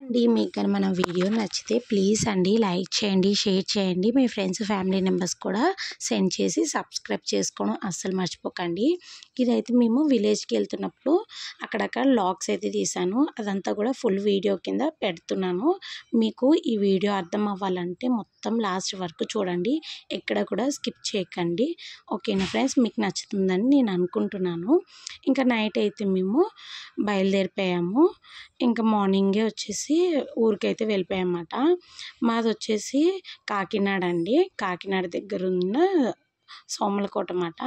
అండి మీకు కానీ మన వీడియో నచ్చితే ప్లీజ్ అండి లైక్ చేయండి, షేర్ చేయండి, మీ ఫ్రెండ్స్ ఫ్యామిలీ మెంబర్స్ కూడా సెండ్ చేసి సబ్స్క్రైబ్ చేసుకోవడం అస్సలు మర్చిపోకండి. ఇదైతే మేము విలేజ్కి వెళ్తున్నప్పుడు అక్కడక్కడ లాగ్స్ అయితే తీసాను, అదంతా కూడా ఫుల్ వీడియో కింద పెడుతున్నాను. మీకు ఈ వీడియో అర్థం అవ్వాలంటే మొత్తం లాస్ట్ వరకు చూడండి, ఎక్కడ కూడా స్కిప్ చేయకండి. ఓకేనా ఫ్రెండ్స్, మీకు నచ్చుతుందని నేను అనుకుంటున్నాను. ఇంకా నైట్ అయితే మేము బయలుదేరిపోయాము. ఇంకా మార్నింగే వచ్చేసి ఊరికైతే వెళ్ళిపోయామన్నమాట. మాది వచ్చేసి కాకినాడ అండి, కాకినాడ దగ్గర ఉన్న సోమలకోట అన్నమాట.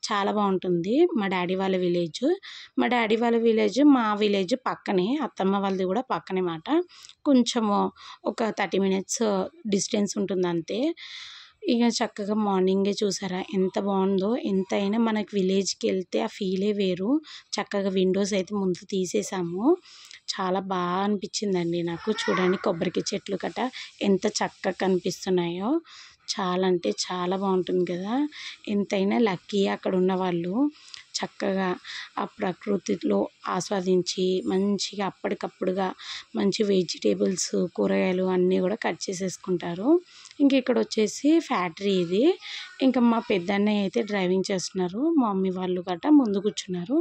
చాలా బాగుంటుంది మా డాడీ వాళ్ళ విలేజ్. మా విలేజ్ పక్కనే, అత్తమ్మ వాళ్ళది కూడా పక్కనే మాట. కొంచెము ఒక 30 మినిట్స్ డిస్టెన్స్ ఉంటుంది అంతే. ఇక చక్కగా మార్నింగే చూసారా ఎంత బాగుందో. ఎంతైనా మనకి విలేజ్కి వెళ్తే ఆ ఫీలే వేరు. చక్కగా విండోస్ అయితే ముందు తీసేసాము. చాలా బాగా అనిపించిందండి నాకు. చూడండి కొబ్బరికి చెట్లు గట్రా ఎంత చక్కగా కనిపిస్తున్నాయో. చాలా అంటే చాలా బాగుంటుంది కదా. ఎంతైనా లక్కీ అక్కడ ఉన్న వాళ్ళు. చక్కగా ఆ ప్రకృతిలో ఆస్వాదించి మంచిగా అప్పటికప్పుడుగా మంచి వెజిటేబుల్స్, కూరగాయలు అన్నీ కూడా కట్ చేసేసుకుంటారు. ఇంక ఇక్కడ వచ్చేసి ఫ్యాక్టరీ ఇది. ఇంకా మా పెద్దన్నయ్య అయితే డ్రైవింగ్ చేస్తున్నారు, మా మమ్మీ వాళ్ళు గట్రా ముందు కూర్చున్నారు,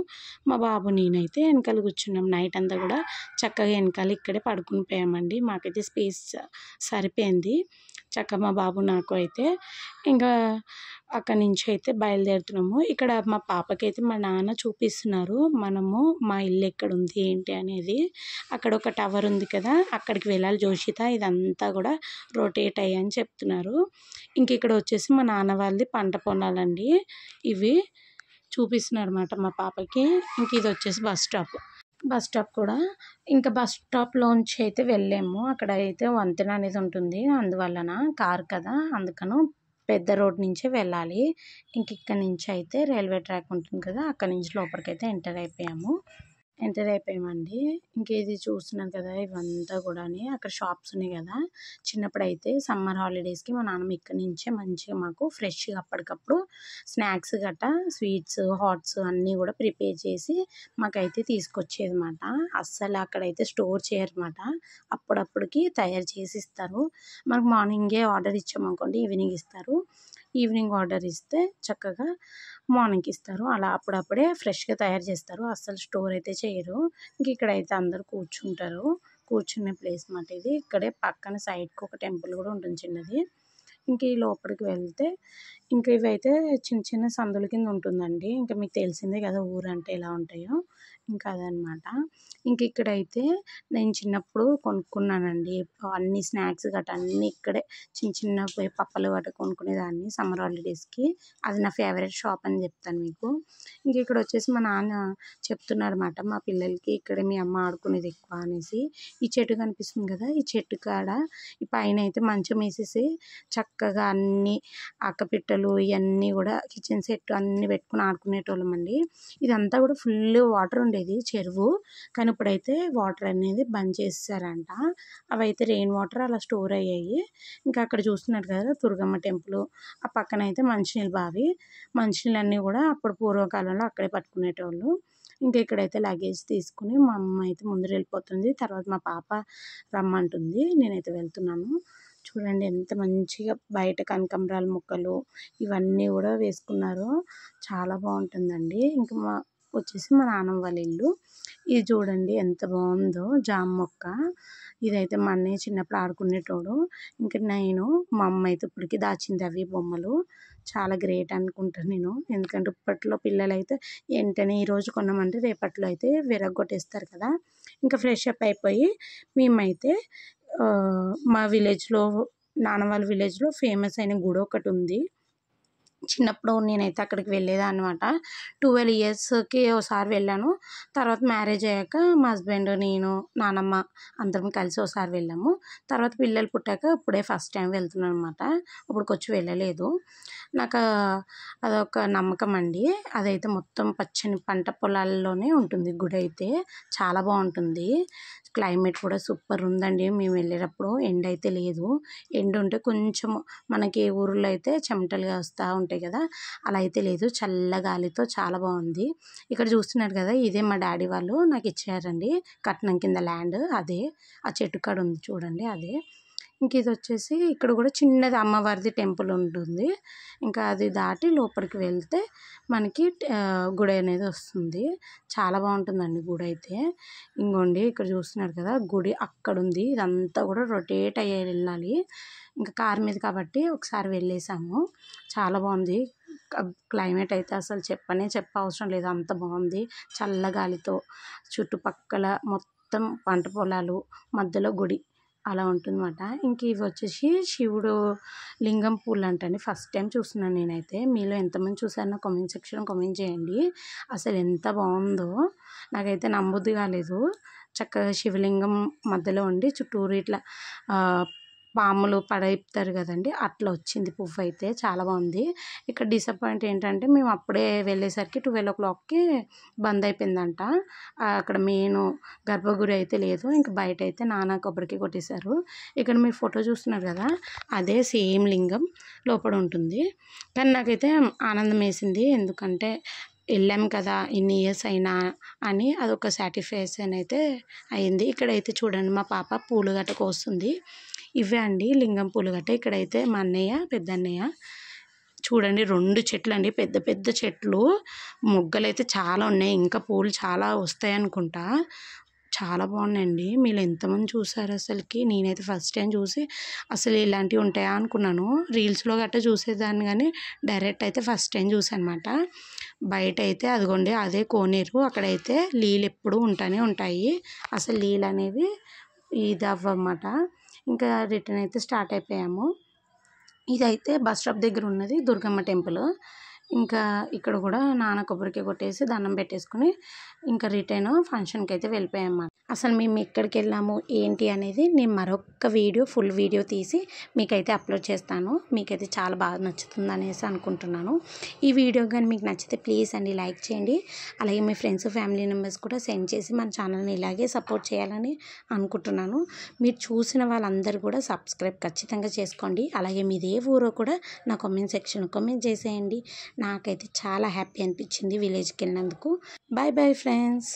మా బాబు నేనైతే వెనకాల కూర్చున్నాం. నైట్ అంతా కూడా చక్కగా వెనకాల ఇక్కడే పడుకుని పోయామండి. మాకైతే స్పేస్ సరిపోయింది చక్కగా మా బాబు నాకు అయితే. ఇంకా అక్కడి నుంచి అయితే బయలుదేరుతున్నాము. ఇక్కడ మా పాపకైతే మా నాన్న చూపిస్తున్నారు మనము మా ఇల్లు ఎక్కడ ఉంది ఏంటి అనేది. అక్కడ ఒక టవర్ ఉంది కదా, అక్కడికి వెళ్ళాలి జోషిత, ఇదంతా కూడా రొటేట్ అయ్యని చెప్తున్నారు. ఇంక ఇక్కడ వచ్చేసి మా నాన్న వాళ్ళది పంట పొలాలండి ఇవి చూపిస్తున్నారు అన్నమాట మా పాపకి. ఇంక ఇది వచ్చేసి బస్ స్టాప్ కూడా. ఇంకా బస్ స్టాప్లోంచి అయితే వెళ్ళాము. అక్కడ అయితే వంతెన అనేది ఉంటుంది, అందువలన కారు కదా, అందుకను పెద్ద రోడ్ నుంచే వెళ్ళాలి. ఇంక ఇక్కడ నుంచి అయితే రైల్వే ట్రాక్ ఉంటుంది కదా, అక్కడ నుంచి లోపలికైతే ఎంటర్ అయిపోయామండి. ఇంక ఇది చూస్తున్నారు కదా, ఇవంతా కూడా అక్కడ షాప్స్ ఉన్నాయి కదా. చిన్నప్పుడు అయితే సమ్మర్ హాలిడేస్కి మా నాన్నమ్మ ఇక్కడి నుంచే మంచిగా మాకు ఫ్రెష్గా అప్పటికప్పుడు స్నాక్స్ గట్రా, స్వీట్స్, హాట్స్ అన్నీ కూడా ప్రిపేర్ చేసి మాకైతే తీసుకొచ్చేది అన్నమాట. అస్సలు అక్కడైతే స్టోర్ చేయరన్నమాట, అప్పుడప్పుడుకి తయారు చేసి ఇస్తారు. మనకు మార్నింగే ఆర్డర్ ఇచ్చామనుకోండి ఈవినింగ్ ఇస్తారు, ఈవినింగ్ ఆర్డర్ ఇస్తే చక్కగా మార్నింగ్కి ఇస్తారు. అలా అప్పుడప్పుడే ఫ్రెష్గా తయారు చేస్తారు, అస్సలు స్టోర్ అయితే చేయరు. ఇంక ఇక్కడైతే అందరు కూర్చుంటారు, కూర్చునే ప్లేస్ మాట ఇది. ఇక్కడే పక్కన సైడ్కి ఒక టెంపుల్ కూడా ఉంటుంది చిన్నది. ఇంక ఈ లోపలికి వెళ్తే ఇంక ఇవైతే చిన్న చిన్న సందుల కింద ఉంటుందండి. ఇంకా మీకు తెలిసిందే కదా ఊరంటే ఎలా ఉంటాయో, ఇంకా అదనమాట. ఇంక ఇక్కడైతే నేను చిన్నప్పుడు కొనుక్కున్నానండి అన్ని స్నాక్స్ గట్రా అన్నీ ఇక్కడే చిన్న చిన్న పప్పలు గట్రా కొనుక్కునేదాన్ని సమ్మర్ హాలిడేస్కి. అది నా ఫేవరెట్ షాప్ అని చెప్తాను మీకు. ఇంక ఇక్కడ వచ్చేసి మా నాన్న చెప్తున్నారు అన్నమాట మా పిల్లలకి, ఇక్కడే మీ అమ్మ ఆడుకునేది ఎక్కువ అనేసి. ఈ చెట్టు కనిపిస్తుంది కదా, ఈ చెట్టు కాడ ఈ పైన అయితే మంచం వేసేసి చక్కగా అన్ని అక్కపిట్టలు ఇవన్నీ కూడా కిచెన్ సెట్ అన్నీ పెట్టుకుని ఆడుకునేటోళ్ళం అండి. ఇదంతా కూడా ఫుల్ వాటర్ ఉండేది చెరువు, కానీ ఇప్పుడైతే వాటర్ అనేది బంద్ చేసేసారంట. అవైతే రెయిన్ వాటర్ అలా స్టోర్ అయ్యాయి. ఇంకా అక్కడ చూస్తున్నారు కదా దుర్గమ్మ టెంపుల్, ఆ పక్కన అయితే మంచినీళ్ళ బావి. మంచినీళ్ళన్నీ కూడా అప్పుడు పూర్వకాలంలో అక్కడే పట్టుకునేటోళ్ళు. ఇంకా ఇక్కడైతే లగేజ్ తీసుకుని మా అమ్మ అయితే ముందర వెళ్ళిపోతుంది, తర్వాత మా పాప రమ్మంటుంది, నేనైతే వెళ్తున్నాను. చూడండి ఎంత మంచిగా బయట కనకాంబరాల మొక్కలు ఇవన్నీ కూడా వేసుకున్నారు, చాలా బాగుంటుందండి. ఇంకా వచ్చేసి మా నాన్నమ్మ వాళ్ళ ఇల్లు. ఇది చూడండి ఎంత బాగుందో, జామ మొక్క. ఇదైతే మా అన్నయ్య చిన్నప్పుడు ఆడుకునేటోడు. ఇంకా నేను మా అమ్మ అయితే ఇప్పటికి దాచింది అవి బొమ్మలు. చాలా గ్రేట్ అనుకుంటాను నేను, ఎందుకంటే ఇప్పట్లో పిల్లలు అయితే వెంటనే ఈరోజు కొన్నామంటే రేపట్లో అయితే విరగొట్టేస్తారు కదా. ఇంకా ఫ్రెష్ అప్ అయిపోయి మేమైతే మా విలేజ్లో, నాన్న వాళ్ళ విలేజ్లో ఫేమస్ అయిన గుడి ఒకటి ఉంది. చిన్నప్పుడు నేనైతే అక్కడికి వెళ్ళేదాన్ని అనమాట. 12 ఇయర్స్కి ఒకసారి వెళ్ళాను. తర్వాత మ్యారేజ్ అయ్యాక మా హస్బెండ్, నేను, నానమ్మ అందరం కలిసి ఒకసారి వెళ్ళాము. తర్వాత పిల్లలు పుట్టాక ఇప్పుడే ఫస్ట్ టైం వెళ్తున్నాను అనమాట, ఇప్పటికొచ్చి వెళ్ళలేదు. నాకు అదొక నమ్మకం అండి. అదైతే మొత్తం పచ్చని పంట పొలాల్లోనే ఉంటుంది గుడి అయితే, చాలా బాగుంటుంది. క్లైమేట్ కూడా సూపర్ ఉందండి. మేము వెళ్ళేటప్పుడు ఎండ అయితే లేదు. ఎండ ఉంటే కొంచెం మనకి ఊర్లో అయితే చెమటలుగా వస్తూ ఉంటాయి కదా, అలా అయితే లేదు. చల్ల గాలితో చాలా బాగుంది. ఇక్కడ చూస్తున్నారు కదా, ఇదే మా డాడీ వాళ్ళు నాకు ఇచ్చారండి కట్నం కింద ల్యాండ్. అదే ఆ చెట్టు కాడ ఉంది చూడండి, అదే. ఇంక ఇది వచ్చేసి ఇక్కడ కూడా చిన్నది అమ్మవారిది టెంపుల్ ఉంటుంది. ఇంకా అది దాటి లోపలికి వెళ్తే మనకి గుడి అనేది వస్తుంది. చాలా బాగుంటుందండి గుడి అయితే. ఇంకోండి ఇక్కడ చూస్తున్నారు కదా, గుడి అక్కడ ఉంది. ఇదంతా కూడా రొటేట్ అయ్యే వెళ్ళాలి. ఇంకా కార్ మీద కాబట్టి ఒకసారి వెళ్ళేసాము. చాలా బాగుంది. క్లైమేట్ అయితే అసలు చెప్పవసరం లేదు, అంత బాగుంది. చల్లగాలితో చుట్టుపక్కల మొత్తం పంట పొలాలు, మధ్యలో గుడి అలా ఉంటుందన్నమాట. ఇంక ఇవి వచ్చేసి శివుడు లింగం పూలు అంటండి. ఫస్ట్ టైం చూస్తున్నాను నేనైతే. మీలో ఎంతమంది చూసారో నా కామెంట్ సెక్షన్లో కామెంట్ చేయండి. అసలు ఎంత బాగుందో, నాకైతే నమ్మబుద్ధి కాలేదు. చక్కగా శివలింగం మధ్యలో ఉండి చుట్టూరు ఇట్లా పాములు పడేపుతారు కదండి, అట్లా వచ్చింది పువ్వు అయితే. చాలా బాగుంది. ఇక్కడ డిసప్పాయింట్ ఏంటంటే మేము అప్పుడే వెళ్ళేసరికి 12 o'clockకి బంద్ అయిపోయిందంట. అక్కడ మెయిన్ గర్భగుడి అయితే లేదు. ఇంక బయట అయితే నానా కొబ్బరికి కొట్టేశారు. ఇక్కడ మీరు ఫోటో చూస్తున్నారు కదా, అదే సేమ్ లింగం లోపల ఉంటుంది. కానీ నాకైతే ఆనందం వేసింది, ఎందుకంటే వెళ్ళాం కదా ఇన్ని ఇయర్స్ అయినా అని అదొక సాటిస్ఫాక్షన్ అయితే అయింది. ఇక్కడైతే చూడండి మా పాప పూలు గట్ట కోస్తుంది. ఇవే అండి లింగం పూలు గట్ట. ఇక్కడైతే మా అన్నయ్య, పెద్ద అన్నయ్య చూడండి 2 చెట్లు అండి, పెద్ద పెద్ద చెట్లు. మొగ్గలు అయితే చాలా ఉన్నాయి, ఇంకా పూలు చాలా వస్తాయి అనుకుంటా. చాలా బాగున్నాయండి. మీరు ఎంతమంది చూసారు అసలుకి? నేనైతే ఫస్ట్ టైం చూసి అసలు ఇలాంటివి ఉంటాయా అనుకున్నాను. రీల్స్లో గట్రా చూసేదాన్ని కానీ డైరెక్ట్ అయితే ఫస్ట్ టైం చూసాను అనమాట. బయట అయితే అదిగోండి అదే కోనేరు. అక్కడైతే నీళ్ళు ఎప్పుడూ ఉంటూనే ఉంటాయి. అసలు నీళ్ళు అనేవి ఇది అవ్వమాట. ఇంకా రిటర్న్ అయితే స్టార్ట్ అయిపోయాము. ఇదైతే బస్ స్టాప్ దగ్గర ఉన్నది దుర్గమ్మ టెంపుల్. ఇంకా ఇక్కడ కూడా నాన్న కొబ్బరికాయ కొట్టేసి దండం పెట్టేసుకుని ఇంకా రిటర్న్ ఫంక్షన్కి అయితే వెళ్ళిపోయామన్నమాట. అసలు మేము ఎక్కడికి వెళ్ళాము ఏంటి అనేది నేను మరొక వీడియో, ఫుల్ వీడియో తీసి మీకైతే అప్లోడ్ చేస్తాను. మీకైతే చాలా బాగా నచ్చుతుంది అనేసి అనుకుంటున్నాను. ఈ వీడియో కానీ మీకు నచ్చితే ప్లీజ్ అండి లైక్ చేయండి. అలాగే మీ ఫ్రెండ్స్, ఫ్యామిలీ మెంబర్స్ కూడా సెండ్ చేసి మన ఛానల్ని ఇలాగే సపోర్ట్ చేయాలని అనుకుంటున్నాను. మీరు చూసిన వాళ్ళందరూ కూడా సబ్స్క్రైబ్ ఖచ్చితంగా చేసుకోండి. అలాగే మీది ఏ ఊరో కూడా నా కామెంట్ సెక్షన్లో కామెంట్ చేసేయండి. నాకైతే చాలా హ్యాపీ అనిపించింది విలేజ్కి వెళ్ళినందుకు. Bye bye friends.